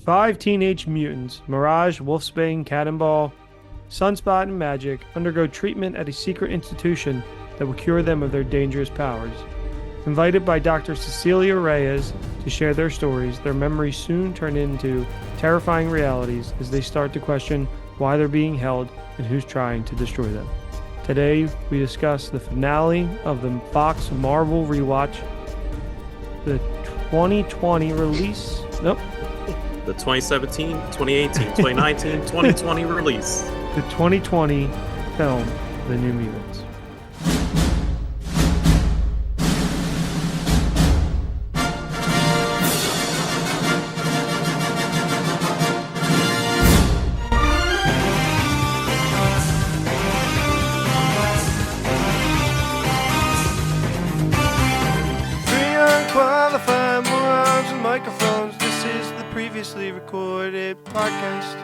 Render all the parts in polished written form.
Five teenage mutants, Mirage, Wolfsbane, Cannonball, Sunspot, and Magic, undergo treatment at a secret institution that will cure them of their dangerous powers. Invited by Dr. Cecilia Reyes to share their stories, their memories soon turn into terrifying realities as they start to question why they're being held and who's trying to destroy them. Today, we discuss the finale of the Fox Marvel Rewatch, the 2020 release. Nope. The 2017, 2018, 2019, 2020 release. The 2020 film, The New Mutants. Three unqualified morons and microphones. This is the previously recorded podcast.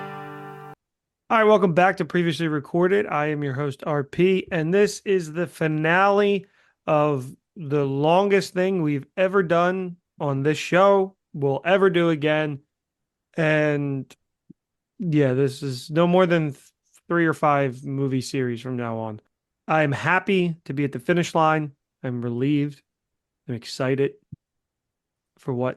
All right, welcome back to Previously Recorded. I am your host, RP, and this is the finale of the longest thing we've ever done on this show, we'll ever do again. And yeah, this is no more than 3 or 5 movie series from now on. I'm happy to be at the finish line. I'm relieved. I'm excited for what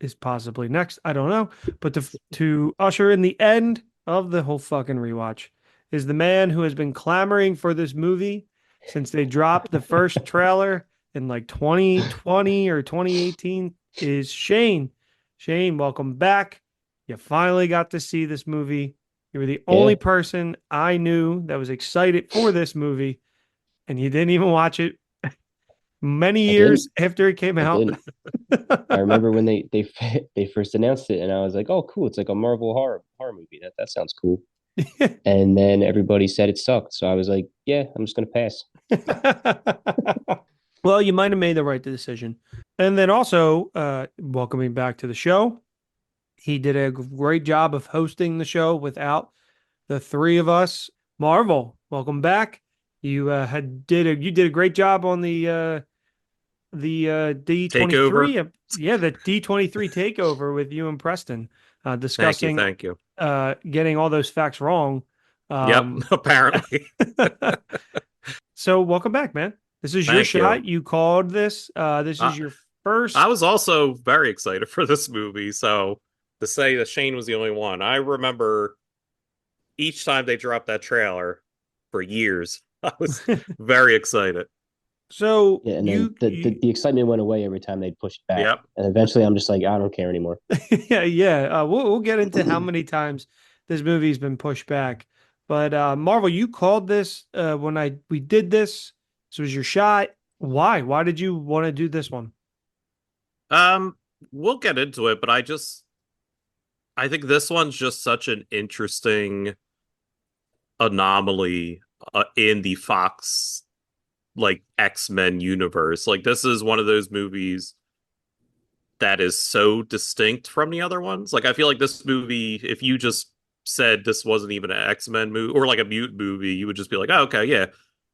is possibly next. I don't know. But to usher in the end of the whole fucking rewatch is the man who has been clamoring for this movie since they dropped the first trailer in like 2020 or 2018 is Shane. Shane, welcome back. You finally got to see this movie. You were the only person I knew that was excited for this movie, and you didn't even watch it many years after it came out. I remember when they first announced it, and I was like, "Oh, cool! It's like a Marvel horror movie. That sounds cool." And then everybody said it sucked, so I was like, "Yeah, I'm just gonna pass." Well, you might have made the right decision. And then also, welcoming back to the show, he did a great job of hosting the show without the three of us. Marvel, welcome back. You did a great job on the D23. Takeover. Yeah, the D23 takeover with you and Preston, discussing Thank you. getting all those facts wrong. Yep, apparently. So welcome back, man. This is your shot. You called this. This is your first. I was also very excited for this movie. So to say that Shane was the only one, I remember each time they dropped that trailer for years, I was very excited. So yeah, and then the excitement went away every time they'd push it back. Yep. And eventually I'm just like, I don't care anymore. yeah. We'll get into how many times this movie's been pushed back. But Marvel, you called this when we did this. This was your shot. Why? Why did you want to do this one? We'll get into it, but I think this one's just such an interesting anomaly in the Fox like X-Men universe. Like, this is one of those movies that is so distinct from the other ones. Like, I feel like this movie, if you just said this wasn't even an X-Men movie or like a mutant movie, you would just be like, oh, okay, yeah,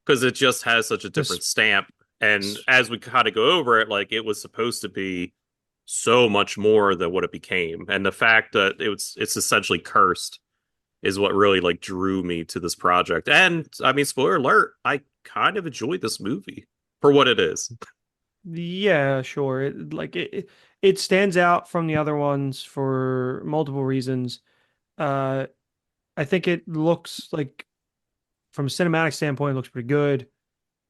because it just has such a different stamp. And as we kind of go over it, like, it was supposed to be so much more than what it became, and the fact that it's essentially cursed is what really like drew me to this project. And I mean, spoiler alert, I kind of enjoyed this movie for what it is. Yeah, sure. It stands out from the other ones for multiple reasons. I think it looks like, from a cinematic standpoint, it looks pretty good.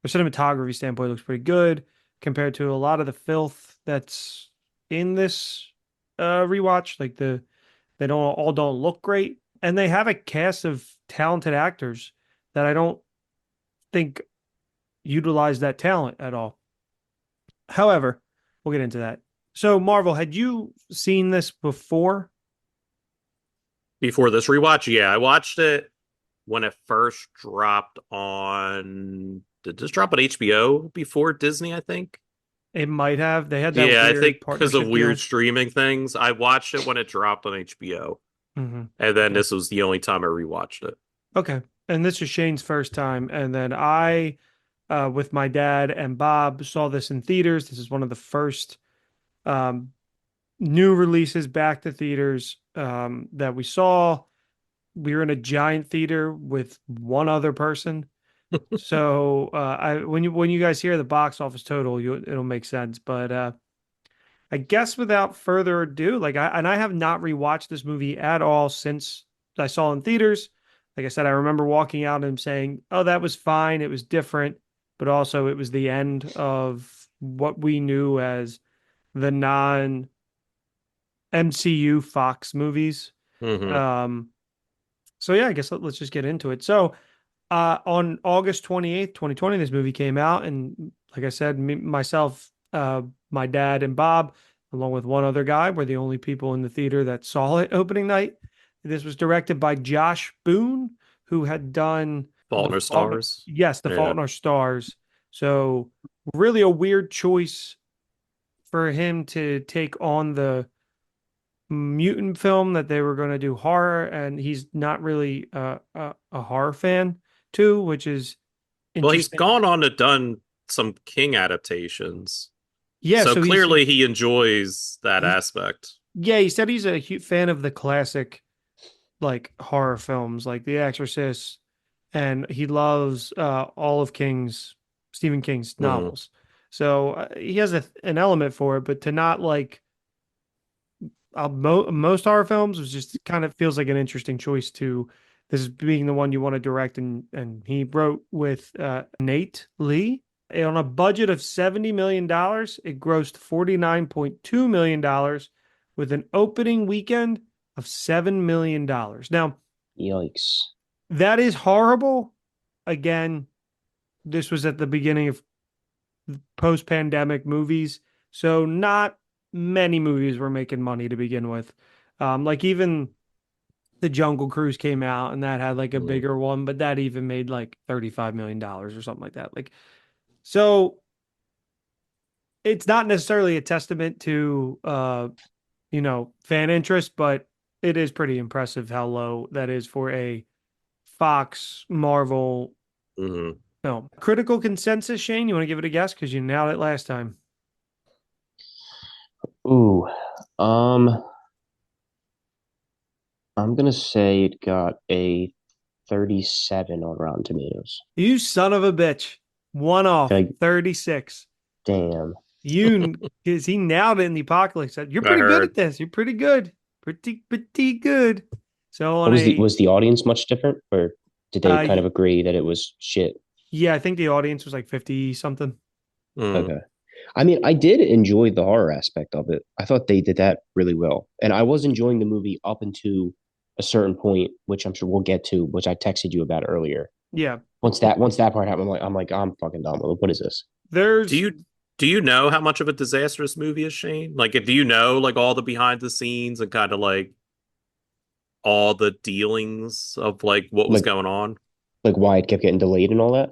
From a cinematography standpoint, it looks pretty good compared to a lot of the filth that's in this rewatch. Like they don't look great. And they have a cast of talented actors that I don't think utilize that talent at all. However, we'll get into that. So, Marvel, had you seen this before? Before this rewatch? Yeah, I watched it when it first dropped on... Did this drop on HBO before Disney, I think? It might have. They had that I weird think because of partnership weird deal. streaming things. I watched it when it dropped on HBO. Mm-hmm. And then this was the only time I rewatched it. Okay. And this is Shane's first time. And then I, with my dad and Bob, saw this in theaters. This is one of the first new releases back to theaters. that we saw. We were in a giant theater with one other person. So when you guys hear the box office total, it'll make sense. But I guess without further ado, I have not rewatched this movie at all since I saw it in theaters. Like I said, I remember walking out and saying, "Oh, that was fine. It was different, but also it was the end of what we knew as the non MCU Fox movies." Hmm. Um, so yeah, I guess let's just get into it. So on August 28th, 2020, this movie came out. And like I said, myself, my dad, and Bob, along with one other guy, were the only people in the theater that saw it opening night. This was directed by Josh Boone, who had done Fault in Our Stars. The Fault Yeah. in Our Stars. So really a weird choice for him to take on the mutant film that they were going to do horror, and he's not really a horror fan too, which is Well, he's interesting. gone on to done some King adaptations. Yeah, So so clearly he enjoys that aspect. he said he's a fan of the classic like horror films like The Exorcist, and he loves all of Stephen King's Hmm. novels. So he has an element for it, but to not like most horror films was just kind of feels like an interesting choice to this is being the one you want to direct. And he wrote with Nate Lee. On a budget of $70 million, it grossed $49.2 million with an opening weekend of $7 million. Now, Yikes. that is horrible. Again, this was at the beginning of post-pandemic movies, so not many movies were making money to begin with. Like even the Jungle Cruise came out, and that had like a Mm. bigger one, but that even made like $35 million or something like that. Like, so it's not necessarily a testament to fan interest, but it is pretty impressive how low that is for a Fox Marvel Hmm. film. Critical consensus, Shane, you want to give it a guess because you nailed it last time. Ooh. Um, I'm gonna say it got a 37 on Rotten Tomatoes. You son of a bitch. One off, Like, 36. damn. You, because he nailed it in the apocalypse. You're I pretty good at heard. this. You're pretty good. Pretty good. So What on was the a, was the audience much different, or did they kind of y- agree that it was shit? yeah, I think the audience was like 50 something. Mm. Okay. I mean, I did enjoy the horror aspect of it. I thought they did that really well. And I was enjoying the movie up until a certain point, which I'm sure we'll get to, which I texted you about earlier. Yeah. Once that part happened, I'm fucking done with it. What is this? Do There's, you do you know how much of a disastrous movie is Shane? Like, do you know like all the behind the scenes and kind of like all the dealings of like what was Like going on? like why it kept getting delayed and all that?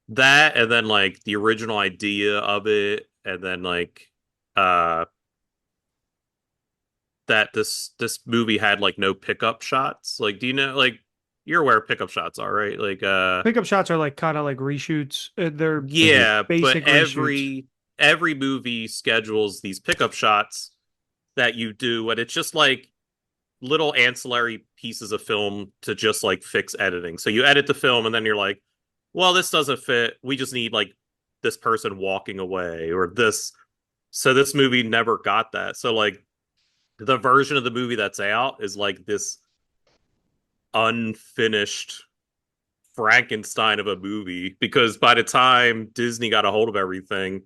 That and then like the original idea of it, and then like uh that this movie had like no pickup shots. Like, do you know like you're aware pickup shots are, right? Like pickup shots are like kind of like reshoots. They're Hmm. yeah, but basic reshoots. every movie schedules these pickup shots that you do, and it's just like little ancillary pieces of film to just like fix editing. So you edit the film and then you're like, well, this doesn't fit. We just need like this person walking away or this. So this movie never got that. So like the version of the movie that's out is like this unfinished Frankenstein of a movie because by the time Disney got a hold of everything,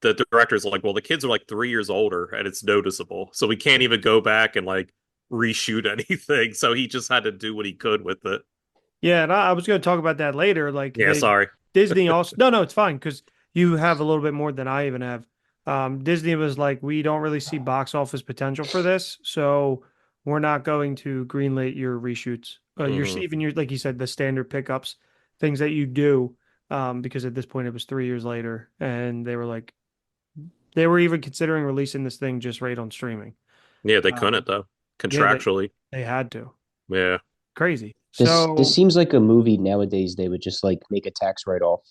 the director's like, well, the kids are like 3 years older and it's noticeable. So we can't even go back and like reshoot anything. So he just had to do what he could with it. Yeah, and I was going to talk about that later. Like Yeah, sorry. Disney also, no, it's fine because you have a little bit more than I even have. Disney was like, we don't really see box office potential for this, so we're not going to greenlight your reshoots. Hmm. Even your like you said, the standard pickups, things that you do, because at this point it was 3 years later, and they were like, they were even considering releasing this thing just right on streaming. Yeah, they Um, couldn't though, yeah, contractually. they had to. Yeah. Crazy. This So seems like a movie nowadays they would just like make a tax write off,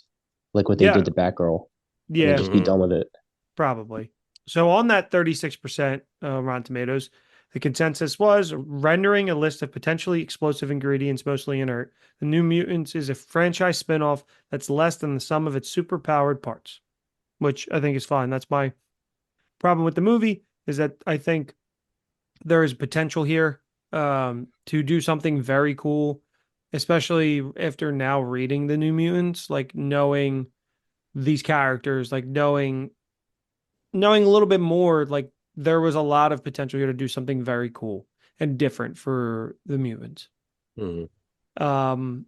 like what they yeah, did to Batgirl, and then yeah. just be Hmm. done with it. Probably. So on that 36% Rotten Tomatoes, The consensus was rendering a list of potentially explosive ingredients mostly inert. The New Mutants is a franchise spinoff that's less than the sum of its superpowered parts, which I think is fine. That's my problem with the movie, is that I think there is potential here to do something very cool, especially after now reading the New Mutants, like knowing these characters, like knowing a little bit more, like there was a lot of potential here to do something very cool and different for the mutants. Mhm. Um,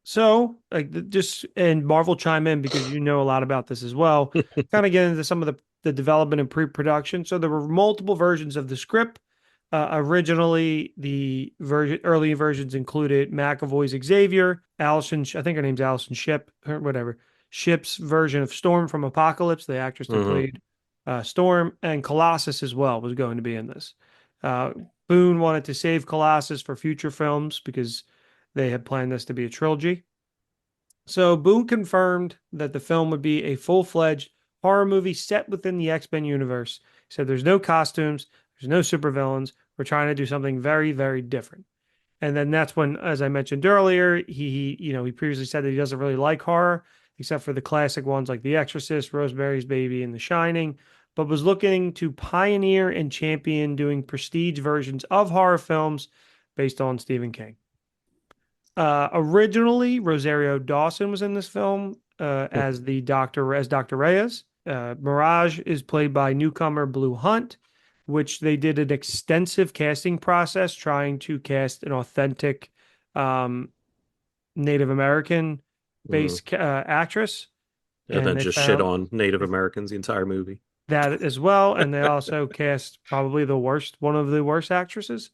so like just and Marvel chime in because you know a lot about this as well. Kind of get into some of the development and pre-production. So there were multiple versions of the script. Originally, the early versions included McAvoy's Xavier, Allison, I think her name's Allison Ship, or whatever, Ship's version of Storm from Apocalypse, the actress that Mhm. played Storm, and Colossus as well was going to be in this. Uh, Boone wanted to save Colossus for future films because they had planned this to be a trilogy. So Boone confirmed that the film would be a full-fledged horror movie set within the X-Men universe. He said there's no costumes, there's no supervillains. We're trying to do something very, very different. And then that's when, as I mentioned earlier, he previously said that he doesn't really like horror, except for the classic ones like The Exorcist, Rosemary's Baby, and The Shining, but was looking to pioneer and champion doing prestige versions of horror films based on Stephen King. Originally, Rosario Dawson was in this film as Dr. Reyes. Mirage is played by newcomer Blue Hunt, which they did an extensive casting process trying to cast an authentic um, Native American Mhm. based actress, And and then they just shit found on Native Americans the entire movie. that as well. And they also cast probably one of the worst actresses.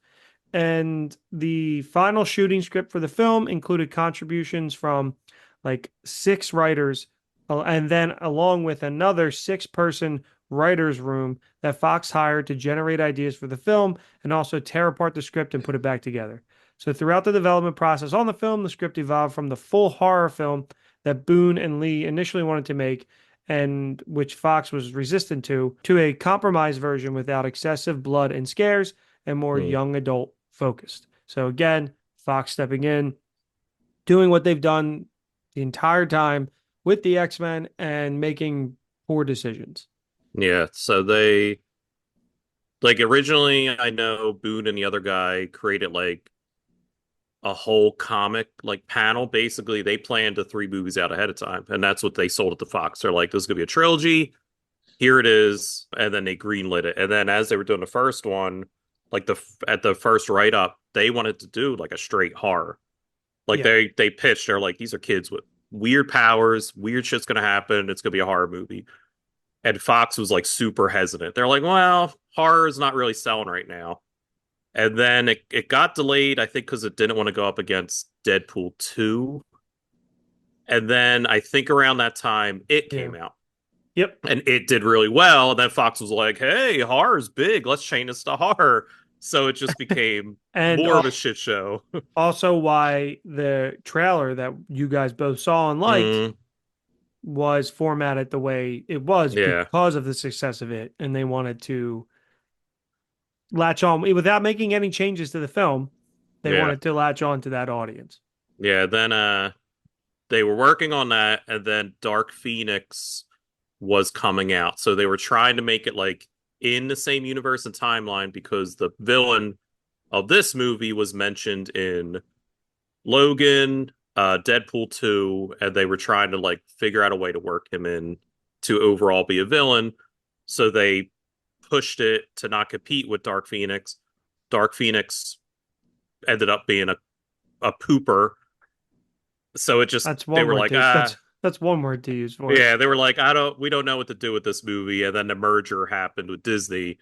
And the final shooting script for the film included contributions from like 6 writers, and then along with another 6-person writers' room that Fox hired to generate ideas for the film and also tear apart the script and put it back together. So throughout the development process on the film, the script evolved from the full horror film that Boone and Lee initially wanted to make, and which Fox was resistant to a compromised version without excessive blood and scares and more Mm. young adult focused. So again, Fox stepping in, doing what they've done the entire time with the X-Men and making poor decisions. Yeah, so they like originally I know Boone and the other guy created like a whole comic like panel. Basically, they planned the 3 movies out ahead of time, and that's what they sold it to Fox. They're like, this is gonna be a trilogy. Here it is, and then they greenlit it. And then as they were doing the first one, like at the first write up, they wanted to do like a straight horror. Like Yeah. they pitched, they're like, these are kids with weird powers, weird shit's gonna happen. It's gonna be a horror movie. And Fox was like super hesitant. They're like, well, horror is not really selling right now. And then it got delayed, I think, because it didn't want to go up against Deadpool 2. And then I think around that time, it Yeah. came out. Yep. And it did really well. And then Fox was like, hey, horror's big. Let's change this to horror. So it just became And more of a shit show. also why the trailer that you guys both saw and liked Mm, was formatted the way it was yeah. because of the success of it. And they wanted to latch on without making any changes to the film. They Yeah. wanted to latch on to that audience. Yeah. Then they were working on that, and then Dark Phoenix was coming out. So they were trying to make it like in the same universe and timeline because the villain of this movie was mentioned in Logan, Deadpool 2, and they were trying to like figure out a way to work him in to overall be a villain. So they pushed it to not compete with Dark Phoenix. Dark Phoenix ended up being a pooper. So it just That's they one were word like, to that's one word to use for it. yeah, they were like, we don't know what to do with this movie. And then the merger happened with Disney.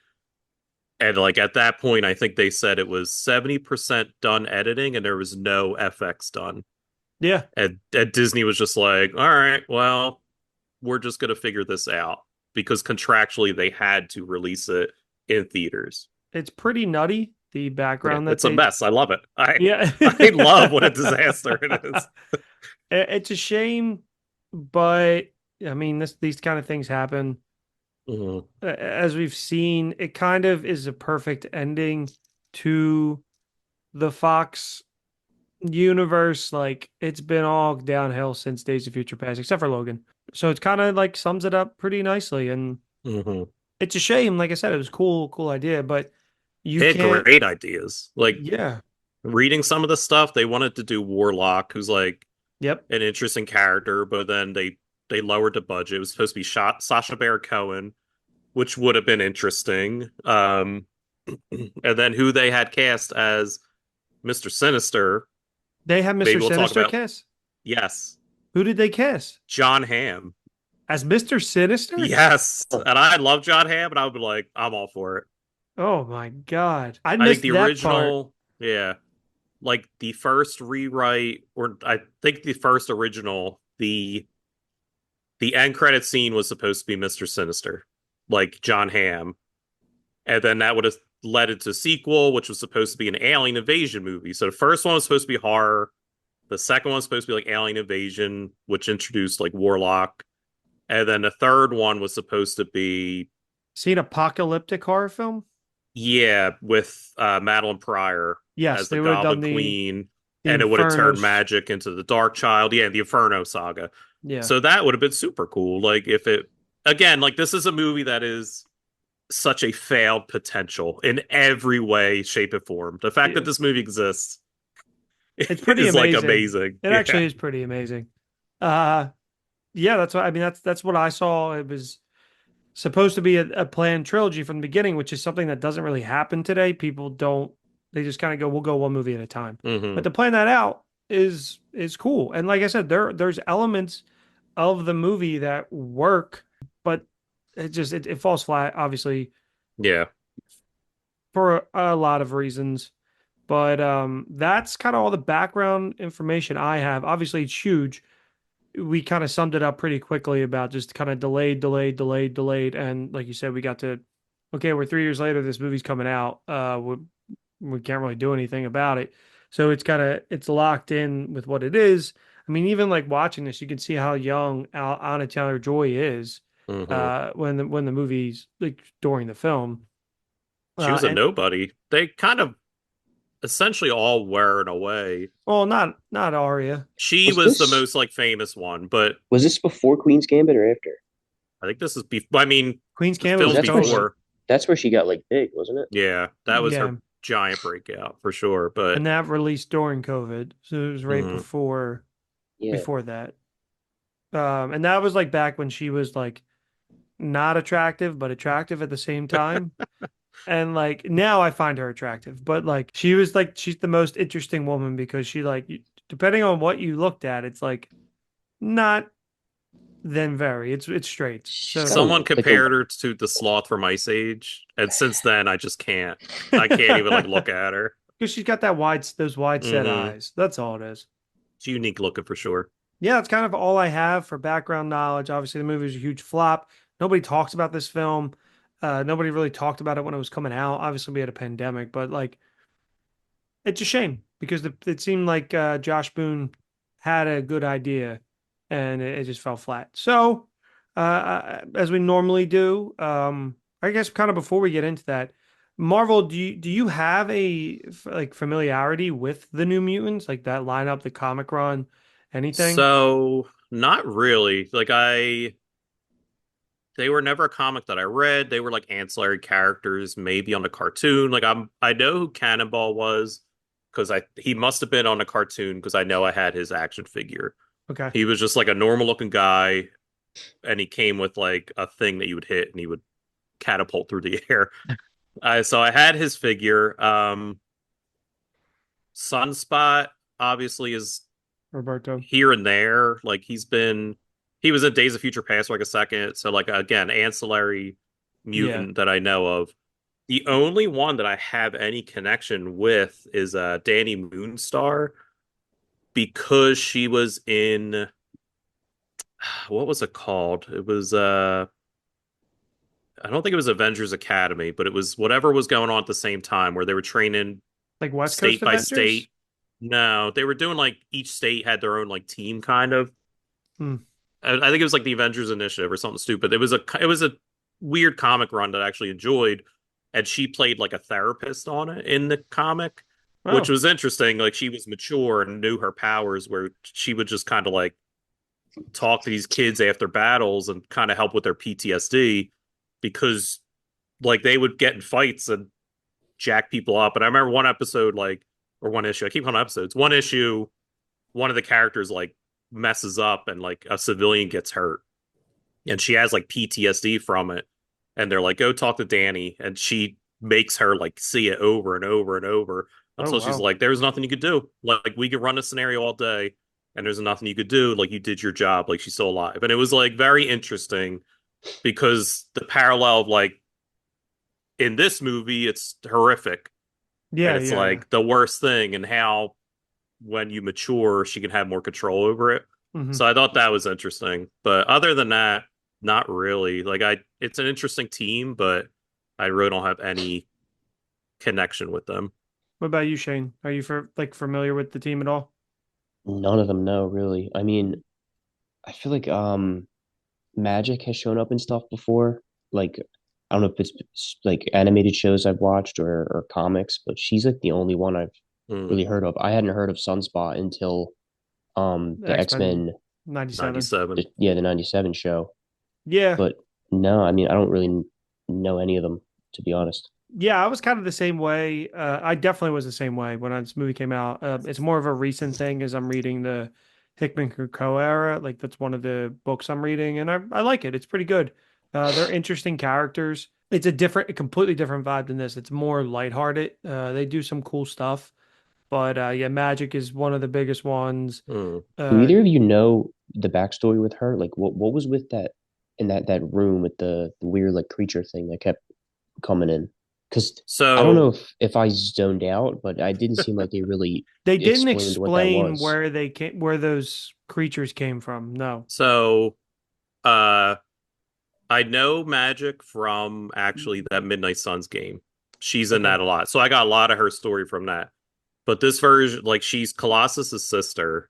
And like at that point, I think they said it was 70% done editing and there was no FX done. Yeah. And Disney was just like, all right, well, we're just going to figure this out because contractually they had to release it in theaters. It's pretty nutty, the Yeah, background that it's a they mess. I love it. yeah. I love what a disaster it is. It's a shame, but I mean these kind of things happen. Mhm. As we've seen, it kind of is a perfect ending to the Fox universe. Like it's been all downhill since Days of Future Past, except for Logan. So it's kind of like sums it up pretty nicely. And Mhm. it's a shame. Like I said, it was cool idea, but you They had can't. great ideas. Like Yeah. reading some of the stuff, they wanted to do Warlock, who's like Yep. an interesting character, but then they lowered the budget. It was supposed to be shot Sasha Baron Cohen, which would have been interesting. And then who they had cast as Mr. Sinister, They have Mr. maybe we'll talk Sinister about. cast. Yes, Who did they cast John Hamm. as Mr. Sinister? Yes, Huh. and I love John Hamm, and I would be like, I'm all for it. Oh my God. I I think missed the that part. original, yeah, like the first rewrite, or I think the first original, the end credit scene was supposed to be Mr. Sinister, like John Hamm, and then that would have led into a sequel, which was supposed to be an alien invasion movie. So the first one was supposed to be horror. The second one was supposed to be like alien invasion, which introduced like Warlock, and then the third one was supposed to be See an apocalyptic horror film? yeah with Madeline Pryor Yes, as the they would have Goblin done the Queen, and it would have turned Infernos. magic into the Dark Child. Yeah, the Inferno saga. Yeah. So that would have been super cool. Like if it again, like this is a movie that is such a failed potential in every way, shape, and form. The fact that Yeah. this movie exists It's pretty is like amazing. amazing. It Yeah. actually is pretty amazing. Uh yeah, that's what I mean. That's what I saw. It was supposed to be a planned trilogy from the beginning, which is something that doesn't really happen today. People don't they just kind of go, we'll go one movie at a time. But Hmm. to plan that out is cool. And like I said, there's elements of the movie that work, but it falls flat, obviously, Yeah. for a lot of reasons. But that's kind of all the background information I have. Obviously, it's huge. We kind of summed it up pretty quickly about just kind of delayed. And like you said, we got to, okay, we're 3 years later, this movie's coming out. We can't really do anything about it. So it's locked in with what it is. I mean, even like watching this, you can see how young Anna Taylor-Joy is Hmm. when the movie's like during the film. She was a And nobody. They kind of essentially all were in a way. well, not Arya. She Was was the this most like famous one, but was this before Queen's Gambit or after? I think this is I mean, Queen's the Gambit Because was films COVID. that's where she got like big, wasn't it? yeah, that was Yeah. her giant breakout for sure. And But that released during COVID. So it was right mhm. Yeah. before that. And that was like back when she was like not attractive, but attractive at the same time. And like now I find her attractive, but like she's the most interesting woman because she like depending on what you looked at, it's like not then very. It's straight. She's got So Someone like a compared her to the sloth from Ice Age, and since then I just can't. I can't even like look at her. because she's got that those wide set Hmm. eyes. That's all it is. She's unique looking for sure. Yeah, that's kind of all I have for background knowledge. Obviously, the movie was a huge flop. Nobody talks about this film. Nobody really talked about it when it was coming out. Obviously, we had a pandemic, but like, it's a shame because it seemed like Josh Boone had a good idea, and it just fell flat. So, as we normally do, I guess kind of before we get into that, Marvel, do you have like familiarity with the New Mutants, like that lineup, the comic run, anything? So not really. They were never a comic that I read. They were like ancillary characters, maybe on a cartoon. I know who Cannonball was because I he must have been on a cartoon because I know I had his action figure. Okay. He was just like a normal looking guy, and he came with like a thing that you would hit and he would catapult through the air. So I had his figure. Sunspot obviously is Roberto. here and there. Like he was in Days of Future Past for like a second. So like again, ancillary Yeah. mutant that I know of. The only one that I have any connection with is Danny Moonstar because she was in what was it called? It was I don't think it was Avengers Academy, but it was whatever was going on at the same time where they were training Like West Coast state by Avengers? state. No, they were doing like each state had their own like team kind of. Hmm. I think it was like the Avengers Initiative or something stupid. It was a weird comic run that I actually enjoyed, and she played like a therapist on it in the comic, which Oh, was interesting. Like she was mature and knew her powers, where she would just kind of like talk to these kids after battles and kind of help with their PTSD because like they would get in fights and jack people up. And I remember one episode, like, or one issue, I keep calling episodes, one issue, one of the characters like messes up and like a civilian gets hurt and she has like PTSD from it. And they're like, go talk to Danny. And she makes her like see it over and over and over oh until she's wow. like, there's nothing you could do. Like, we could run a scenario all day and there's nothing you could do. Like, you did your job. Like, she's still alive. And it was like very interesting because the parallel of like in this movie, it's horrific and Yeah, it's yeah, like the worst thing, and how when you mature, she can have more control over it. yeah. Hmm. So I thought that was interesting. But other than that, not really. Like it's an interesting team, but I really don't have any connection with them. What about you, Shane? Are you familiar with the team at all? None of them know really. I mean, I feel like Magic has shown up in stuff before. Like I don't know if it's like animated shows I've watched or comics, but she's like the only one I've Hmm, really heard of. I hadn't heard of Sunspot until the X-Men X-Men, 97. 97. the 97 show. Yeah. But no, I mean I don't really know any of them, to be honest. Yeah, I was kind of the same way. I definitely was the same way when this movie came out. It's more of a recent thing as I'm reading the Hickman Coe era. Like that's one of the books I'm reading, and I like it. It's pretty good. They're interesting characters. It's a completely different vibe than this. It's more lighthearted. They do some cool stuff, but yeah, Magic is one of the biggest ones. Hmm. Do Uh, either of you know the backstory with her? Like what was with that in that room with the weird like creature thing that kept coming in? Because I don't know So if I zoned out, but I didn't seem like they really they didn't explained what that explain was. where they came, where those creatures came from. No. so uh I know Magic from actually that Midnight Suns game. She's in Okay. that a lot. So I got a lot of her story from that. But this version, like she's Colossus's sister,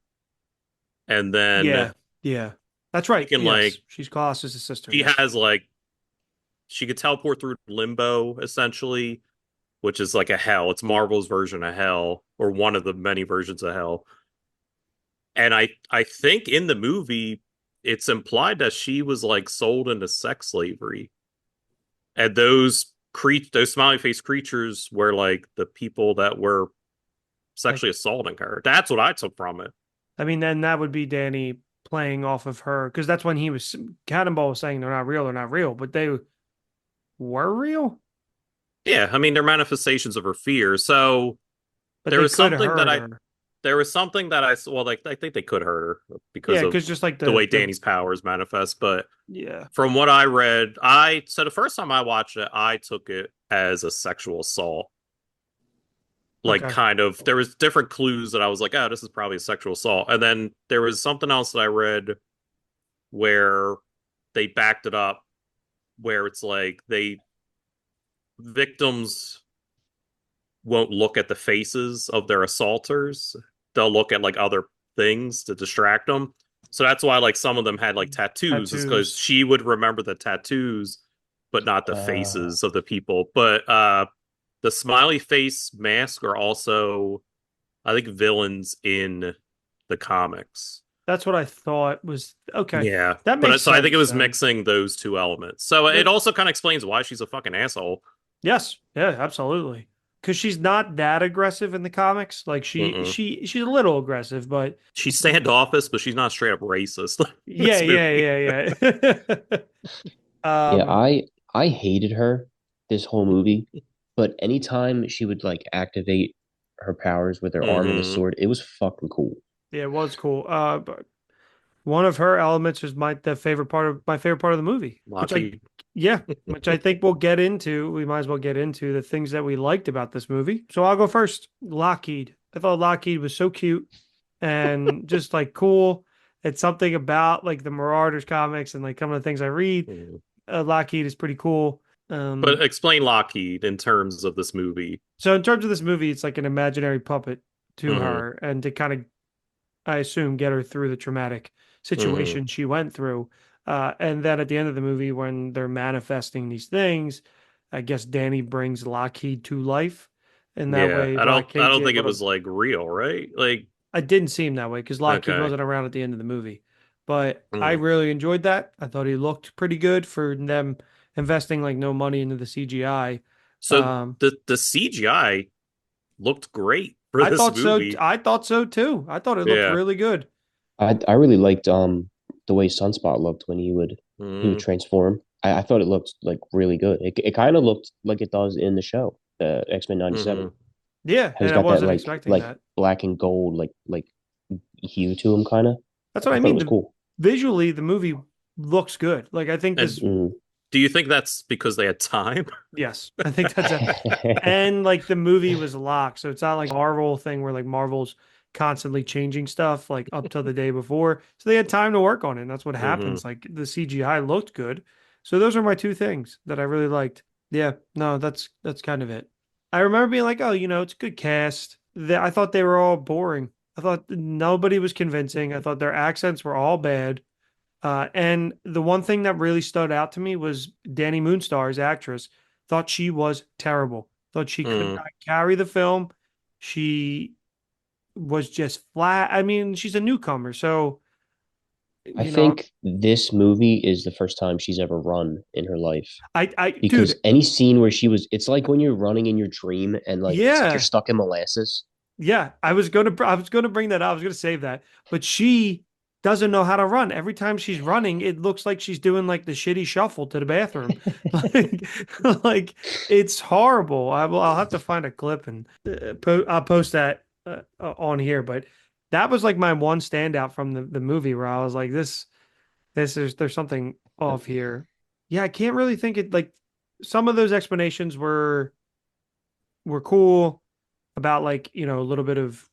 and then Yeah. Yeah. That's she right. can Yes. like She's Colossus' sister. she Yes. has like she could teleport through limbo essentially, which is like a hell. It's Marvel's version of hell, or one of the many versions of hell. And I think in the movie it's implied that she was like sold into sex slavery. And those smiley face creatures were like the people that were Like, sexually assaulting her. That's what I took from it. I mean, then that would be Danny playing off of her because that's when he was Cannonball was saying they're not real, but they were real, Yeah, I mean they're manifestations of her fear. So but there they was could something that hurt I her. there was something that I well like I think they could hurt her because Yeah, of because just like the way the Danny's powers manifest. But yeah. from what I read, I so the first time I watched it, I took it as a sexual assault. Like Okay. kind of there was different clues that I was like, oh, this is probably a sexual assault. And then there was something else that I read where they backed it up, where it's like they victims won't look at the faces of their assaulters. They'll look at like other things to distract them. So that's why like some of them had like tattoos, is because Tattoos. she would remember the tattoos, but not the Uh, faces of the people. But the smiley face mask are also, I think, villains in the comics. That's what I thought was okay. Yeah. That But makes so I think it sense was then. mixing those two elements. So it That also kind of explains why she's a fucking asshole. yes, yeah, absolutely. Because she's not that aggressive in the comics. Like Mm-mm. she's a little aggressive, but She's standoffish, but she's not straight up racist in yeah, this yeah, movie. yeah, yeah. yeah, um, I hated her this whole movie, but anytime she would like activate her powers with her arm and the Hmm. sword, it was fucking cool. yeah, it was cool. But one of her elements was my favorite part of the movie, which I Lockheed. yeah, which I think we'll get into. We might as well get into the things that we liked about this movie. So I'll go first. Lockheed. I thought Lockheed was so cute and just like cool. It's something about like the Marauders comics and like some of the things I read. Mhm. Lockheed is pretty cool. But explain Lockheed in terms of this movie. So in terms of this movie, it's like an imaginary puppet to Hmm. her and to kind of, I assume, get her through the traumatic Hmm. situation she went through. And then at the end of the movie, when they're manifesting these things, I guess Danny brings Lockheed to life. And that Yeah, way, I Lockheed's don't think it able to. was like real, right? Like, I didn't see him that way because Lockheed okay. wasn't around at the end of the movie. But I Mm. really enjoyed that. I thought he looked pretty good for them investing like no money into the CGI. So Um, the CGI looked great for I this thought so. movie. I thought so too. I thought it looked Yeah. really good. I really liked the way Sunspot looked when he would Mm, transform. I thought it looked like really good. It kind of looked like it does in the show, X-Men '97. hmm Yeah, How he's and I got that wasn't like expecting that. black and gold like hue to him, kind of. That's what I I thought it mean. was cool. Visually, the movie looks good. Like I think And this. Mm. do you think that's because they had time? Yes, I think that's a. And like the movie was locked, so it's not like Marvel thing where like Marvel's constantly changing stuff like up till the day before. So they had time to work on it. And that's what Hmm happens. Like the CGI looked good. So those are my two things that I really liked. Yeah, no, that's kind of it. I remember being like, oh, it's a good cast. I thought they were all boring. I thought nobody was convincing. I thought their accents were all bad. And the one thing that really stood out to me was Danny Moonstar's actress. Thought she was terrible. Thought she could mm. not carry the film. She was just flat. I mean, she's a newcomer, so I you know, think this movie is the first time she's ever run in her life. dude, Because any scene where it's like when you're running in your dream and like it's like you're yeah, stuck in molasses. yeah. I was gonna bring that up. I was gonna save that, but she doesn't know how to run. Every time she's running, it looks like she's doing like the shitty shuffle to the bathroom. Like, like it's horrible. I'll have to find a clip and I'll post that on here. But that was like my one standout from the movie where I was like, this is there's something off here. Yeah, I can't really think it like some of those explanations were cool about like a little bit of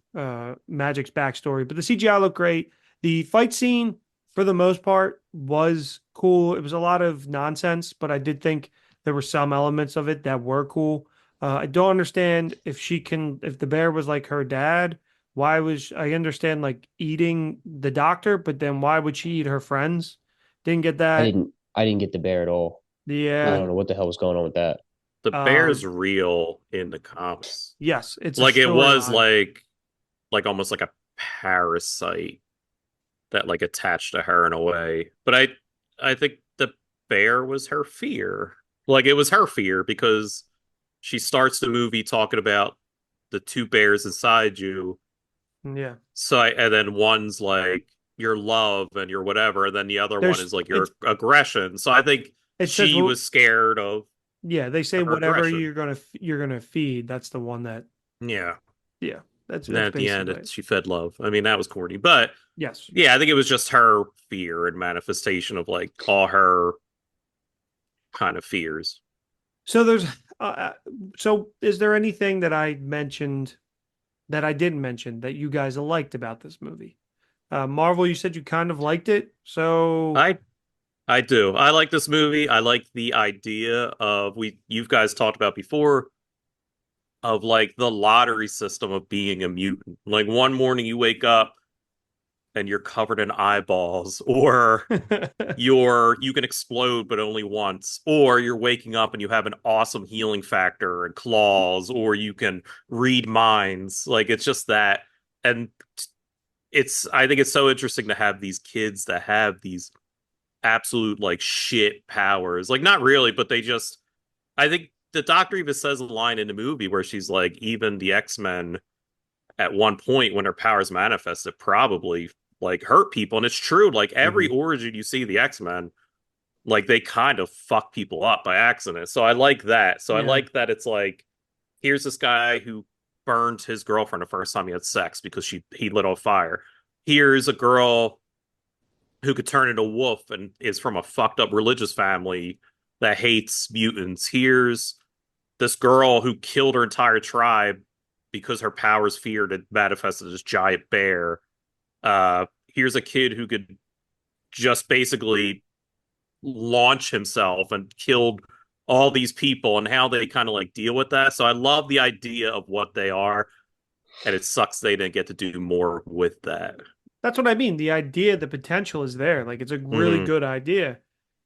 Magic's backstory, but the CGI looked great. The fight scene for the most part was cool. It was a lot of nonsense, but I did think there were some elements of it that were cool. I don't understand if the bear was like her dad, why was I understand like eating the doctor, but then why would she eat her friends? Didn't get that. I didn't get the bear at all. I Yeah. don't know what the hell was going on with that. The bear's Um, real in the comics. yes, it's a Like it was storyline. like almost like a parasite that like attached to her in a way. But I think the bear was her fear. Like it was her fear because she starts the movie talking about the two bears inside you. Yeah. And then one's like your love and your whatever, and then the other one There's is like your aggression. So I think it says she well, was scared of yeah, they say her whatever aggression. you're gonna feed, that's the one that Yeah. yeah, that's And then that's at the end, basically it. she fed love. I mean, that was corny, but Yes. yeah, I think it was just her fear and manifestation of like all her kind of fears. So there's uh, uh, so is there anything that I mentioned that I didn't mention that you guys liked about this movie? Marvel, you said you kind of liked it. So I I do. I like this movie. I like the idea of you guys talked about before of like the lottery system of being a mutant. Like one morning you wake up and you're covered in eyeballs, or you can explode but only once, or you're waking up and you have an awesome healing factor and claws, or you can read minds. Like it's just that. And it's I think it's so interesting to have these kids that have these absolute like shit powers. Like not really, but they just I think the doctor even says a line in the movie where she's like, even the X-Men at one point when her powers manifested probably like hurt people. And it's true, like every Hmm. origin you see the X-Men, like they kind of fuck people up by accident. So I like that. So I yeah. like that it's like, here's this guy who burned his girlfriend the first time he had sex because he lit on fire. Here's a girl who could turn into a wolf and is from a fucked up religious family that hates mutants. Here's this girl who killed her entire tribe because her powers feared and manifested as giant bear. Here's a kid who could just basically launch himself and killed all these people and how they kind of like deal with that. So I love the idea of what they are, and it sucks they didn't get to do more with that. That's what I mean. The idea, the potential is there. Like it's a really Hmm. good idea.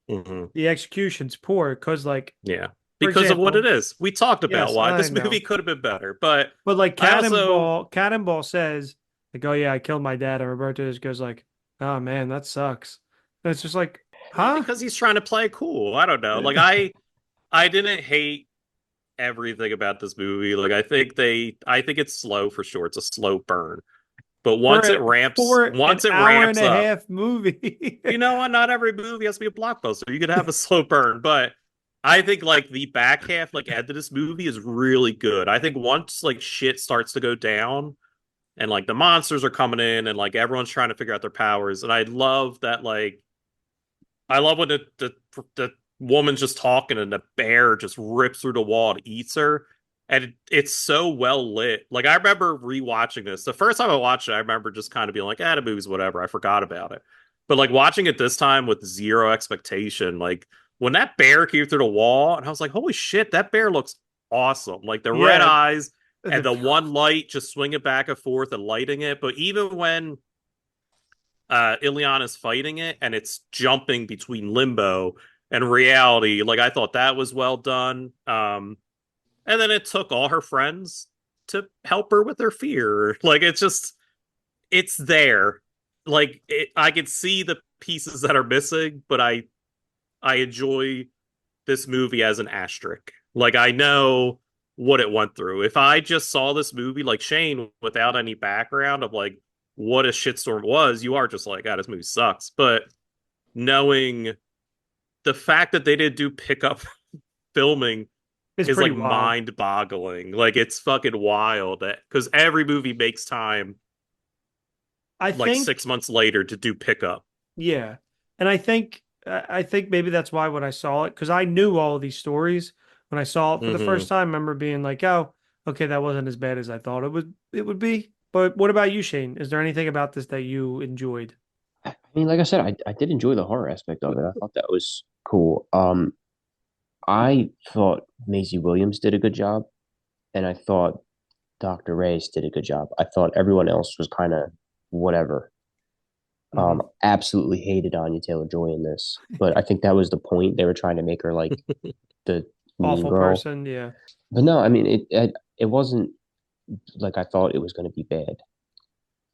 Hmm. The execution's poor because, like, Yeah. for Because of what it example, is. We talked about yes, why I this movie know. could have been better. But But like I also, Cannonball says, like, oh yeah, I killed my dad, and Roberto just goes like, oh man, that sucks. And it's just like, huh? because he's trying to play cool. I don't know. Like I didn't hate everything about this movie. Like I think it's slow for sure. It's a slow burn. But For an once it hour and ramps a up, half movie. you know what? Not every movie has to be a blockbuster. You could have a slow burn, but I think like the back half, like end of this movie is really good. I think once like shit starts to go down and like the monsters are coming in and like everyone's trying to figure out their powers, and I love that like I love when the woman's just talking and the bear just rips through the wall and eats her. And it's so well lit. Like I remember rewatching this. The first time I watched it, I remember just kind of being like, the movie's whatever. I forgot about it. But like watching it this time with zero expectation, like when that bear came through the wall, and I was like, holy shit, that bear looks awesome. Like the red Yeah, eyes and the the one light just swinging back and forth and lighting it. But even when Ileana's fighting it and it's jumping between limbo and reality. Like I thought that was well done. And then it took all her friends to help her with her fear. Like it's just it's there. I can see the pieces that are missing, but I enjoy this movie as an asterisk. Like I know what it went through. If I just saw this movie like Shane without any background of like what a shitstorm was, you are just like, God, this movie sucks. But knowing the fact that they didn't do pickup filming it's is pretty like wild. mind boggling. Like it's fucking wild that because every movie makes time I like think 6 months later to do pickup. Yeah. And I think maybe that's why when I saw it, because I knew all of these stories when I saw it for the Hmm. first time, I remember being like, oh, okay, that wasn't as bad as I thought it would be. But what about you, Shane? Is there anything about this that you enjoyed? I mean, like I said, I did enjoy the horror aspect of it. I thought that was cool. I thought Maisie Williams did a good job, and I thought Dr. Reyes did a good job. I thought everyone else was kind of whatever. Hmm. Absolutely hated Anya Taylor-Joy in this, but I think that was the point. They were trying to make her like the mean Awful girl. person, yeah. But no, I mean it wasn't like I thought it was going to be bad,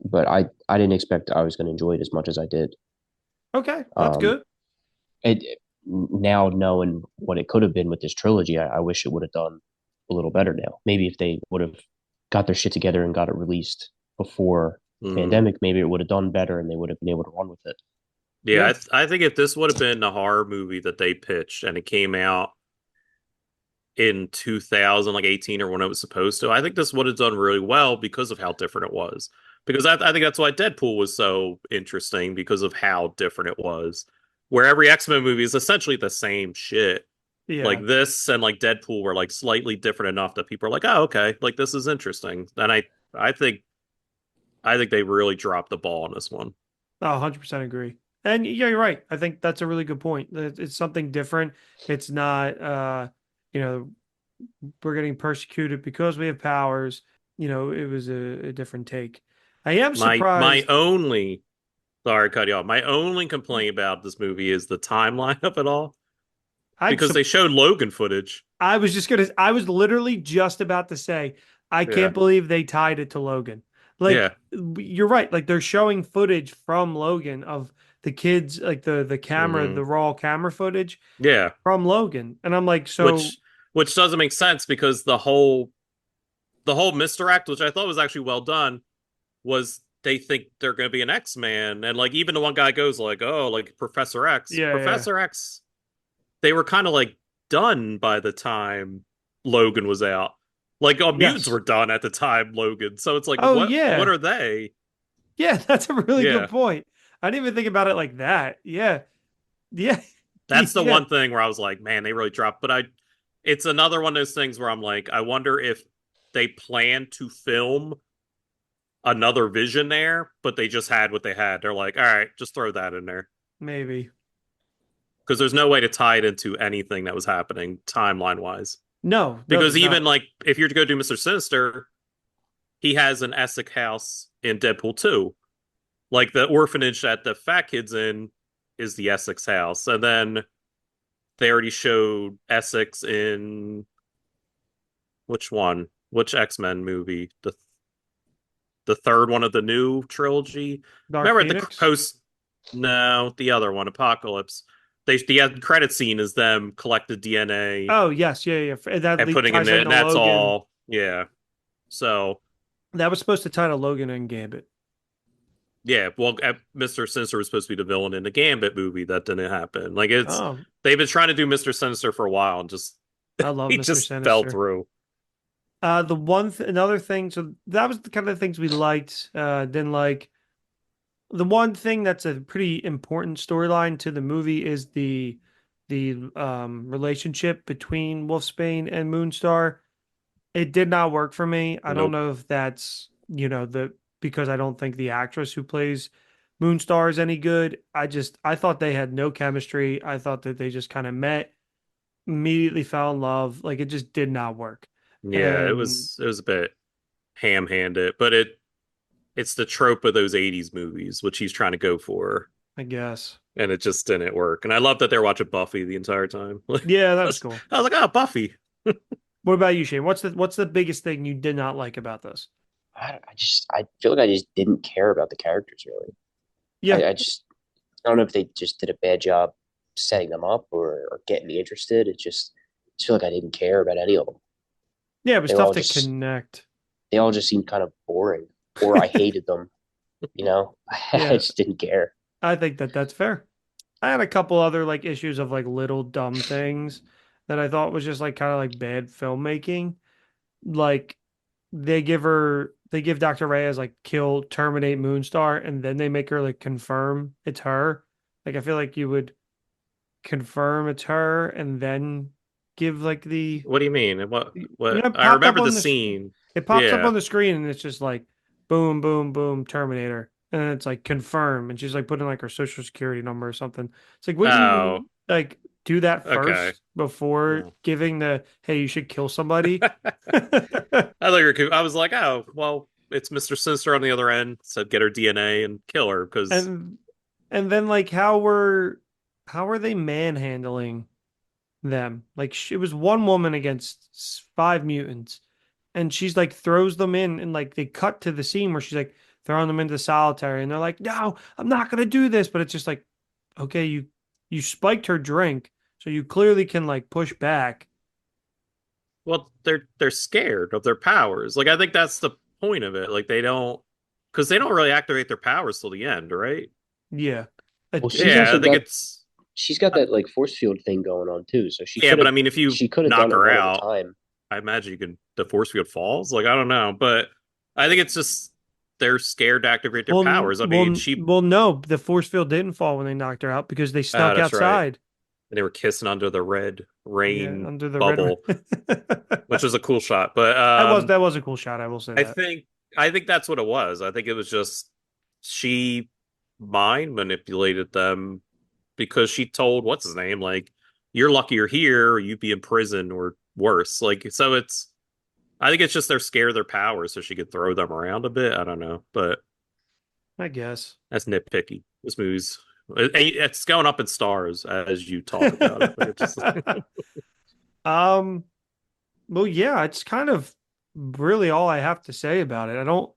but I didn't expect I was going to enjoy it as much as I did. Okay, that's Um, good. now knowing what it could have been with this trilogy, I wish it would have done a little better now. Maybe if they would have got their shit together and got it released before the Hmm. pandemic, maybe it would have done better and they would have been able to run with it. Yeah, Yeah. I think if this would have been the horror movie that they pitched and it came out in 2000, like 18 or when it was supposed to, I think this would have done really well because of how different it was. Because I think that's why Deadpool was so interesting because of how different it was. Where every X-Men movie is essentially the same shit. Like Yeah. this and like Deadpool were like slightly different enough that people are like, oh, okay, like this is interesting. And I think I think they really dropped the ball on this one. Oh, 100% agree. And yeah, you're right. I think that's a really good point. It's something different. It's not you know, we're getting persecuted because we have powers. It was a different take. I am My surprised. only sorry, cut you off. My only complaint about this movie is the timeline of it all I'm because su- they showed Logan footage. I was literally just about to say, I Yeah. can't believe they tied it to Logan. Like, Yeah. you're right. Like, they're showing footage from Logan of the kids, like the camera, Hmm. the raw camera footage Yeah. from Logan. And I'm like, so, Which doesn't make sense because the whole misdirect, which I thought was actually well done, was they think they're going to be an X-Man, and like even the one guy goes like, "Oh, like Professor X." yeah, yeah. Professor X. They were kind of like done by the time Logan was out. Like all mutants Yes. were done at the time Logan. So it's like, Oh, what yeah. are they? Yeah, that's a really good Yeah, point. I didn't even think about it like that. Yeah. Yeah. that's the Yeah. one thing where I was like, man, they really dropped. But it's another one of those things where I'm like, I wonder if they plan to film another vision there, but they just had what they had. They're like, all right, just throw that in there Maybe. because there's no way to tie it into anything that was happening timeline wise. No, no, Because there's even not. like if you're to go do Mr. Sinister, he has an Essex house in Deadpool 2. Like the orphanage that the fat kid's in is the Essex house. And then they already showed Essex in which one? Which X-Men movie? The third one of the new trilogy. Dark Remember at the Phoenix. post? No, the other one, Apocalypse. The end credit scene is them collected DNA Oh yes, yeah, yeah. and putting in Ties it, and into that's Logan. all. Yeah. So That was supposed to tie to Logan and Gambit. yeah, well, Mr. Sinister was supposed to be the villain in the Gambit movie. That didn't happen. Like it's Oh, they've been trying to do Mr. Sinister for a while, and just I love he Mr. just fell Sinister. through. Another thing. So that was the kind of things we liked. Didn't like. The one thing that's a pretty important storyline to the movie is the relationship between Wolfsbane and Moonstar. It did not work for me. I don't Nope. know if that's, the because I don't think the actress who plays Moonstar is any good. I thought they had no chemistry. I thought that they just kind of met, immediately fell in love. Like it just did not work. Yeah, it And was it was a bit ham-handed, but it's the trope of those 80s movies, which he's trying to go for, I guess. and it just didn't work. And I love that they're watching Buffy the entire time. Yeah, that I was was, cool. I was like, oh, Buffy. What about you, Shane? What's the biggest thing you did not like about this? I feel like I just didn't care about the characters really. Yeah. I don't know if they just did a bad job setting them up or getting me interested. I just feel like I didn't care about any of them. Yeah, it was They were tough all to just connect. they all just seemed kind of boring, or I hated them. You know, I Yeah, just didn't care. I think that that's fair. I had a couple other like issues of like little dumb things that I thought was just like kind of like bad filmmaking. Like they give Dr. Reyes like kill, terminate Moonstar, and then they make her like confirm it's her. Like I feel like you would confirm it's her and then give like the What do you mean? What? it I popped up remember on the this. scene. It pops up Yeah. on the screen and it's just like boom, boom, boom, Terminator. And then it's like confirm. And she's like putting like her social security number or something. It's like, wouldn't Oh, you like do that okay. first before No. giving the hey, you should kill somebody? I thought you were. I was like, oh, well, it's Mr. Sinister on the other end, so get her DNA and kill her because and and then like how were they manhandling them? Like it was one woman against five mutants. And she's like throws them in and like they cut to the scene where she's like throwing them into solitary and they're like, no, I'm not gonna do this. But it's just like, okay, you spiked her drink, so you clearly can like push back. well, they're scared of their powers. Like I think that's the point of it. Like they don't because they don't really activate their powers till the end, right? Yeah. Well, Yeah, I think it's she's got that like force field thing going on too. So yeah, but I mean, if you she could have knock done it her one at a out, time. I imagine you can the force field falls. Like I don't know, but I think it's just they're scared to activate their powers. I mean, she No, the force field didn't fall when they knocked her out because they snuck that's right. outside. And they were kissing under the red Yeah, rain under the red. bubble, which was a cool shot. But That was a cool shot. I will say I that. think I think that's what it was. I think it was just she mind manipulated them because she told what's his name like you're lucky you're here or you'd be in prison or worse. Like so it's I think it's just they're scared of their powers so she could throw them around a bit. I don't know, but I guess. that's nitpicky. This movie's it's going up in stars as you talk about it. Like it's just um. Well, yeah, it's kind of really all I have to say about it. I don't,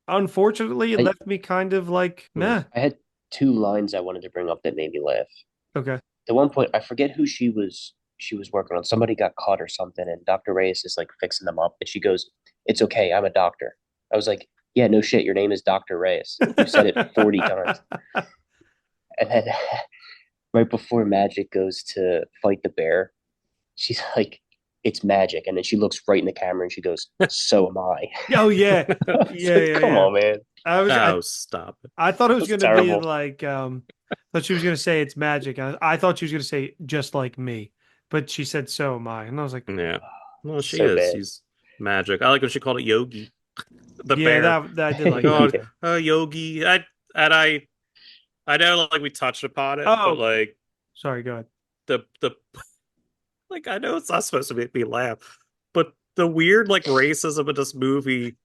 unfortunately, it I left me kind of like, meh. I had two lines I wanted to bring up that made me laugh. Okay. At one point, I forget who she was working on. Somebody got caught or something, and Dr. Reyes is like fixing them up, and she goes, "It's okay, I'm a doctor." I was like, "Yeah, no shit, your name is Dr. Reyes. You said it 40 times." And then right before Magic goes to fight the bear, she's like, "It's magic," and then she looks right in the camera and she goes, "So am I." Oh yeah, I was yeah, like, yeah, "Come yeah. on, man, I was, I, oh stop it. I thought it was that's gonna be terrible." like, thought she was gonna say it's magic. I thought she was gonna say just like me, but she said so am I, and I was like, Yeah. Well, she So is. bad. She's magic. I like when she called it Yogi, the yeah, bear. that I did like that. God, Yeah. Yogi. And I know like we touched upon it, but Oh, like sorry, go ahead. the like I know it's not supposed to make me laugh, but the weird like racism in this movie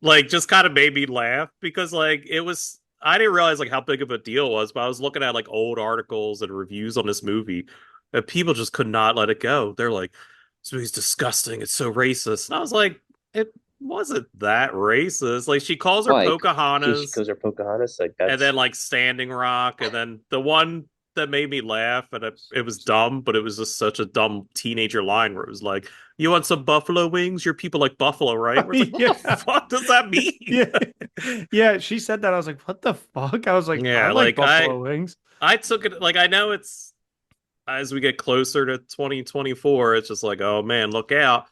like just kind of made me laugh because like it was I didn't realize like how big of a deal it was, but I was looking at like old articles and reviews on this movie, and people just could not let it go. They're like, "This movie's disgusting. It's so racist," and I was like, "It wasn't that racist." Like she calls her Why? She Pocahontas, goes her Pocahontas. Like and then that's like Standing Rock, and then the one that made me laugh, and it was dumb, but it was just such a dumb teenager line where it was like, "You want some buffalo wings? Your people like buffalo, right?" Where it's like, "What the Yeah. fuck does that mean?" Yeah. Yeah, she said that. I was like, what the fuck? I was like, I Yeah, like like buffalo wings. I took it like I know it's as we get closer to 2024, it's just like, oh man, look out.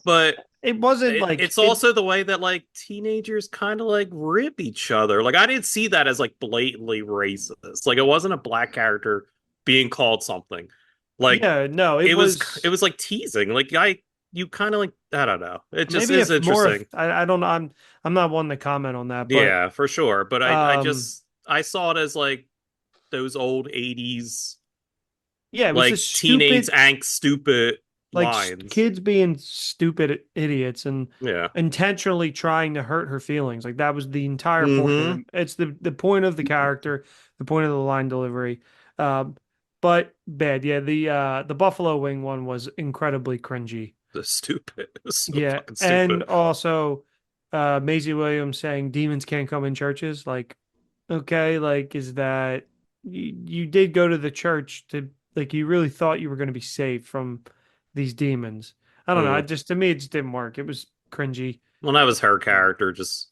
But It wasn't like it's it also the way that like teenagers kind of like rip each other. Like I didn't see that as like blatantly racist. Like it wasn't a black character being called something. Like yeah, no, it it was was like teasing. Like I you kind of like I don't know. It just maybe is if more if interesting. I don't know. I'm not one to comment on that, but Yeah, for sure. But I um just I saw it as like those old 80s yeah, it was a like teenage stupid angst stupid like lines. kids being stupid idiots and Yeah. intentionally trying to hurt her feelings. Like that was the entire point of Mm-hmm. them. It's the point of the character, the point of the line delivery. Um, but bad. Yeah, the Buffalo Wing one was incredibly cringy. The stupid. So Yeah, fucking and stupid. also Maisie Williams saying demons can't come in churches. Like, okay, like is that you did go to the church to like you really thought you were going to be saved from these demons. I don't know. I Mm. just to me it just didn't work. It was cringy. Well, that was her character, just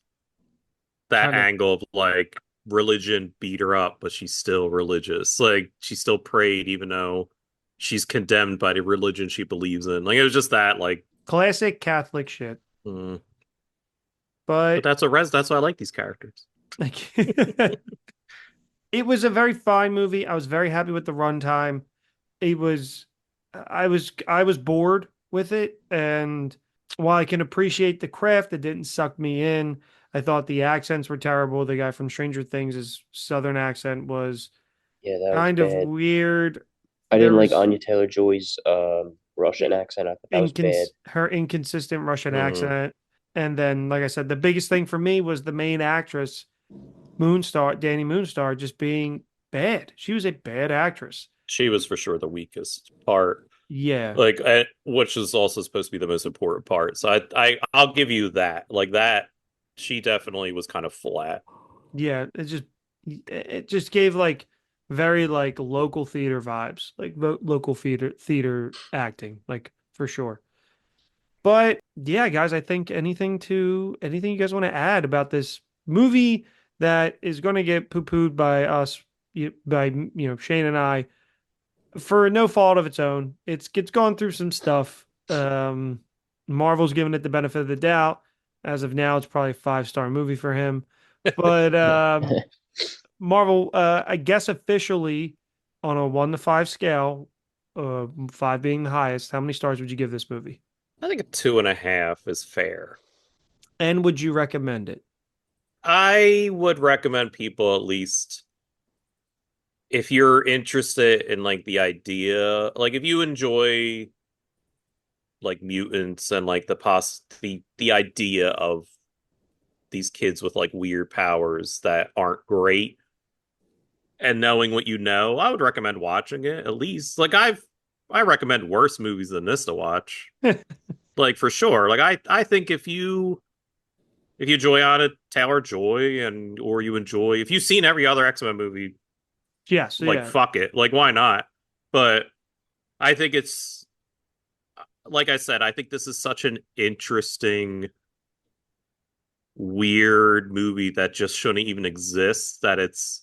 that Kind of angle of like religion beat her up, but she's still religious. Like she still prayed even though she's condemned by the religion she believes in. Like it was just that like classic Catholic shit. mm. But But that's why I like these characters. like it was a very fine movie. I was very happy with the runtime. It was I was bored with it, and while I can appreciate the craft, it didn't suck me in. I thought the accents were terrible. The guy from Stranger Things, his southern accent was yeah, that was kind of bad. weird. I There didn't like was Anya Taylor-Joy's Russian accent. I thought that was bad. her inconsistent Russian Mm. accent. And then, like I said, the biggest thing for me was the main actress, Moonstar, Danny Moonstar, just being bad. She was a bad actress. She was for sure the weakest part. Yeah. Like which is also supposed to be the most important part. So I'll give you that. Like that she definitely was kind of flat. Yeah, it just gave like very like local theater vibes, like local theater acting, like for sure. But yeah, guys, I think anything you guys want to add about this movie that is going to get poo-pooed by us, by Shane and I for no fault of its own. It's gone through some stuff. Marvel's given it the benefit of the doubt. As of now, it's probably a five-star movie for him. But Marvel, I guess officially on a 1 to 5 scale, five being the highest, how many stars would you give this movie? I think a 2.5 is fair. And would you recommend it? I would recommend people at least if you're interested in like the idea, like if you enjoy like mutants and like the idea of these kids with like weird powers that aren't great and knowing what you know, I would recommend watching it at least. Like I recommend worse movies than this to watch. Like for sure. Like I think if you enjoy on it, Taylor Joy and or you enjoy if you've seen every other X-Men movie, Yeah, so like yeah. fuck it. Like why not? But I think it's like I said, I think this is such an interesting weird movie that just shouldn't even exist that it's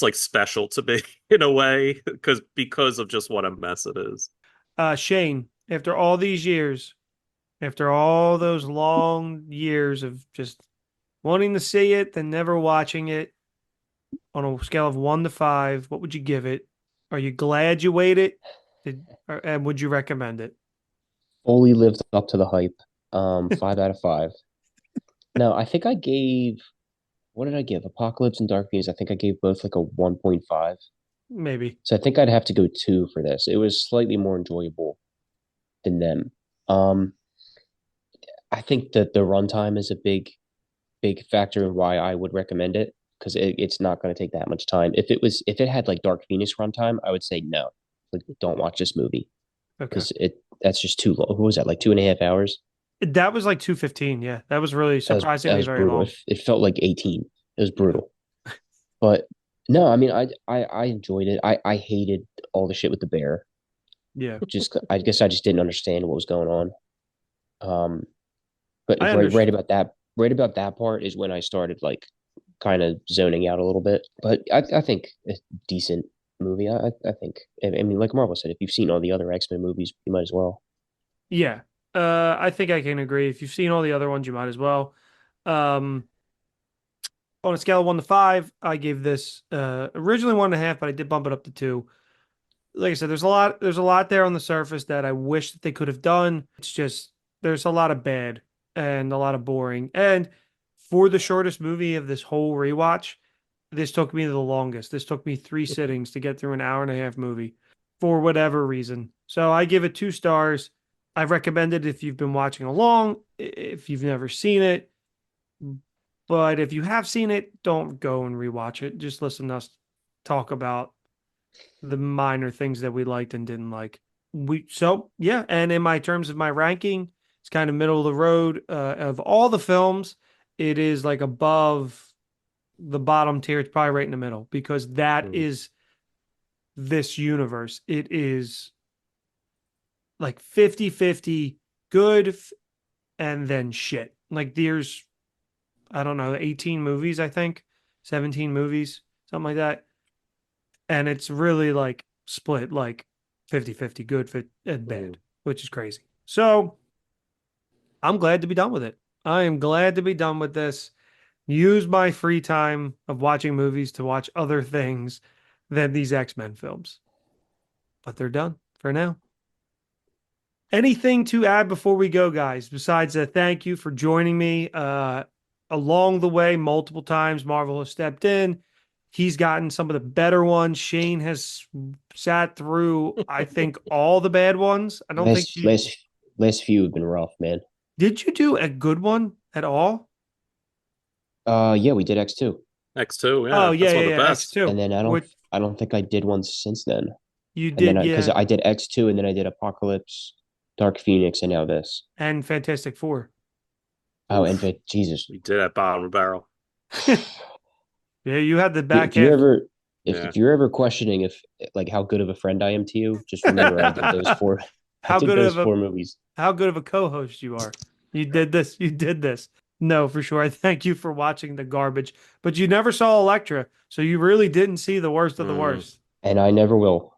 like special to me in a way because of just what a mess it is. Shane, after all these years, after all those long years of just wanting to see it, then never watching it, on a scale of 1 to 5, what would you give it? Are you glad you waited? And would you recommend it? Fully lived up to the hype. 5 out of 5. No, I think I gave what did I give? Apocalypse and Dark Phoenix. I think I gave both like a 1.5. Maybe. So I think I'd have to go 2 for this. It was slightly more enjoyable than them. Um, I think that the runtime is a big factor in why I would recommend it because it's not going to take that much time. If it had like Dark Phoenix runtime, I would say no, like don't watch this movie Okay. because that's just too long. What was that, like 2.5 hours? That was like 2:15. Yeah, that was really That surprisingly was very brutal. long. It felt like 18. It was Yeah. brutal. But no, I mean I enjoyed it. I hated all the shit with the bear. Yeah. Just I guess I just didn't understand what was going on. But I understand. right about that part is when I started like kind of zoning out a little bit. But I think a decent movie. I think I mean like Marvel said, if you've seen all the other X-Men movies, you might as well. Yeah. I think I can agree. If you've seen all the other ones, you might as well. Um, on a scale of 1 to 5, I gave this originally 1.5, but I did bump it up to 2. Like I said, there's a lot there on the surface that I wish that they could have done. It's just there's a lot of bad and a lot of boring. And for the shortest movie of this whole rewatch, this took me the longest. This took me 3 sittings to get through an hour and a half movie for whatever reason. So I give it 2 stars. I recommend it if you've been watching along, if you've never seen it. But if you have seen it, don't go and rewatch it. Just listen to us talk about the minor things that we liked and didn't like. Yeah, and in my terms of my ranking, it's kind of middle of the road. Of all the films, it is like above the bottom tier. It's probably right in the middle because that Mm. is this universe. It is like 50-50 good and then shit. Like there's, I don't know, 18 movies, I think, 17 movies, something like that. And it's really like split like 50-50 good and Mm. bad, which is crazy. So I'm glad to be done with it. I am glad to be done with this. Use my free time of watching movies to watch other things than these X-Men films. But they're done for now. Anything to add before we go, guys? Besides a thank you for joining me along the way multiple times. Marvel has stepped in. He's gotten some of the better ones. Shane has sat through, I think, all the bad ones. I don't think Last you last few have been rough, man. did. You do a good one at all? Yeah, we did X2. X2, Oh yeah, yeah, that's one yeah, of the yeah. X best. And two, then which I don't think I did one since then. you And then did, because yeah, I did X2 and then I did Apocalypse, Dark Phoenix, and now this. and Fantastic Four. Oh, and Oof. Jesus. You did at bottom of the barrel. Yeah, you had the back If you half. ever Yeah. if you're ever questioning if like how good of a friend I am to you, just remember I did those four I How did good those of a four movies. how good of a co-host you are. You did this. You did this. No, for sure. I thank you for watching the garbage, but you never saw Elektra, so you really didn't see the worst of the Mm. worst. And I never will.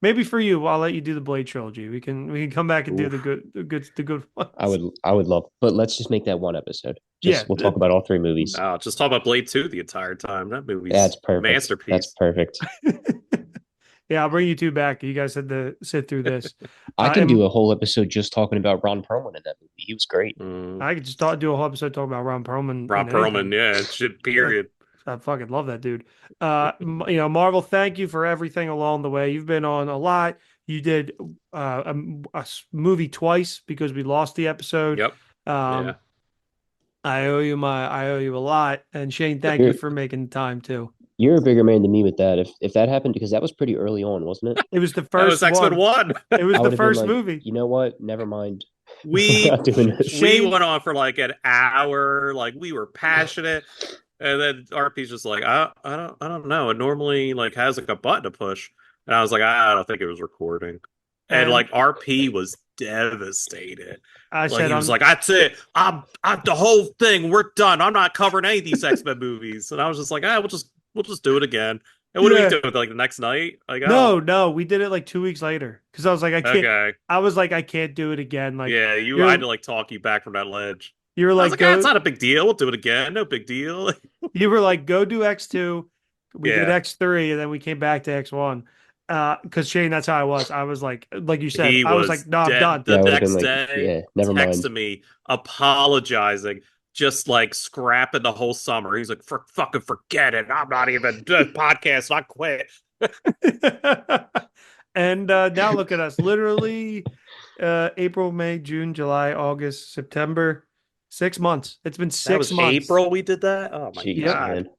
Maybe for you, I'll let you do the Blade trilogy. We can come back and do Oof. the good ones. I would love, but let's just make that one episode. Yeah, Just we'll talk about all three movies. Oh, just talk about Blade 2 the entire time. That That's movie's perfect. That's masterpiece. perfect. yeah. I'll bring you two back. You guys had to sit through this. I can And do a whole episode just talking about Ron Perlman in that movie. He was great. Mm. I could just do a whole episode talking about Ron Perlman Ron and anything. Perlman, yeah, shit, period. I fucking love that dude. Marvel, thank you for everything along the way. You've been on a lot. You did movie twice because we lost the episode. Yep. Yeah. Um, I owe you a lot. And Shane, thank you You're for making the time too. you're a bigger man than me with that. If that happened, because that was pretty early on, wasn't it? It was the That was first X-Men one. 1. It was I the would have been first like, movie. you know what? Never mind. We're we not doing this. we Shane, went on for like an hour, like we were passionate, and then RP's just like, I don't know. It normally like has like a button to push, and I was like, I don't think it was recording, and and like RP was devastated. I Like said, he was like, that's it. I'm the whole thing. We're done. I'm not covering any of these X-Men movies. And I was just like, we'll just do it again. And what do we yeah. do? Like the next night? Like, oh, No, we did it like 2 weeks later because I was like, okay. I can't do it again. Like Yeah, I had you're to like talk you back from that ledge. you were I was like, like, ah, it's go. not a big deal. We'll do it again. No big deal. You were like, go do X2. We did Yeah, X3 and then we came back to X1. Because Shane, that's how I was. I was like you said, he I was like, was no, I'm dead done. the Yeah, I would have been next like, day, yeah, never mind. texting me, apologizing, just like scrapping the whole summer. He's like, fucking forget it. I'm not even doing podcast. I quit. And now look at us. Literally April, May, June, July, August, September. 6 months. It's been That 6 was months. April we did that? Oh my Jeez, Yep. God. man.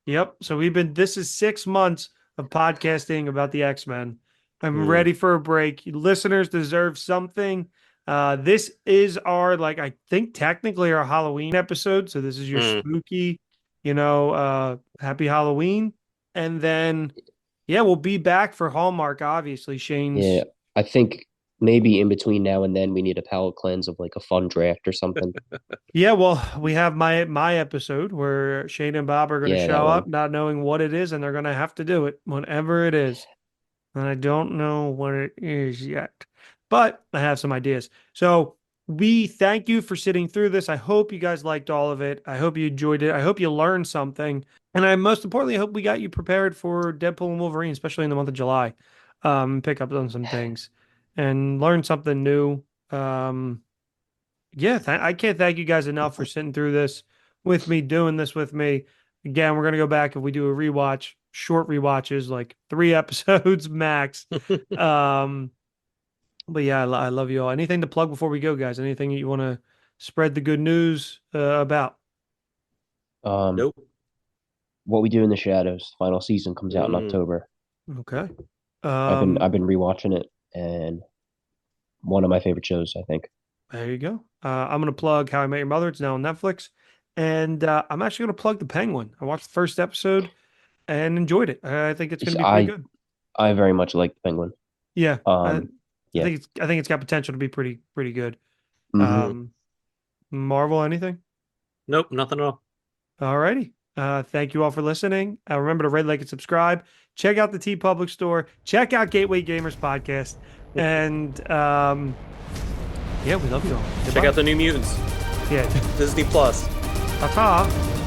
Yep. So this is 6 months of podcasting about the X-Men. I'm Hmm. ready for a break. Listeners deserve something. This is I think technically our Halloween episode. So this is your Hmm. spooky, happy Halloween. And then, yeah, we'll be back for Hallmark, obviously. Yeah, Shane's. I think maybe in between now and then we need a palate cleanse of like a fun draft or something. Yeah, well, we have my episode where Shane and Bob are going to Yeah, that show one. up not knowing what it is, and they're going to have to do it, whatever it is. And I don't know what it is yet, but I have some ideas. So we thank you for sitting through this. I hope you guys liked all of it. I hope you enjoyed it. I hope you learned something. And I most importantly hope we got you prepared for Deadpool and Wolverine, especially in the month of July. Pick up on some things and learn something new. Yeah, I can't thank you guys enough for sitting through this with me, doing this with me. Again, we're gonna go back if we do a rewatch, short rewatches, like 3 episodes max. Um, but yeah, I love you all. Anything to plug before we go, guys? Anything you want to spread the good news about? Um, Nope. What We Do in the Shadows, final season comes out in Mm. October. Okay. I've been rewatching it and one of my favorite shows, I think. There you go. I'm gonna plug How I Met Your Mother. It's now on Netflix, and I'm actually gonna plug The Penguin. I watched the first episode and enjoyed it. I think it's gonna be pretty good. I very much like the Penguin. Yeah, Um, yeah. I think it's got potential to be pretty good. Hmm. Marvel, anything? Nope, nothing at all. All righty. Thank you all for listening. Remember to rate, like, and subscribe. Check out the T Public Store. Check out Gateway Gamers Podcast. And yeah, we love you all. Check Goodbye. out the New Mutants. Yeah. Disney Plus. Ta-ta.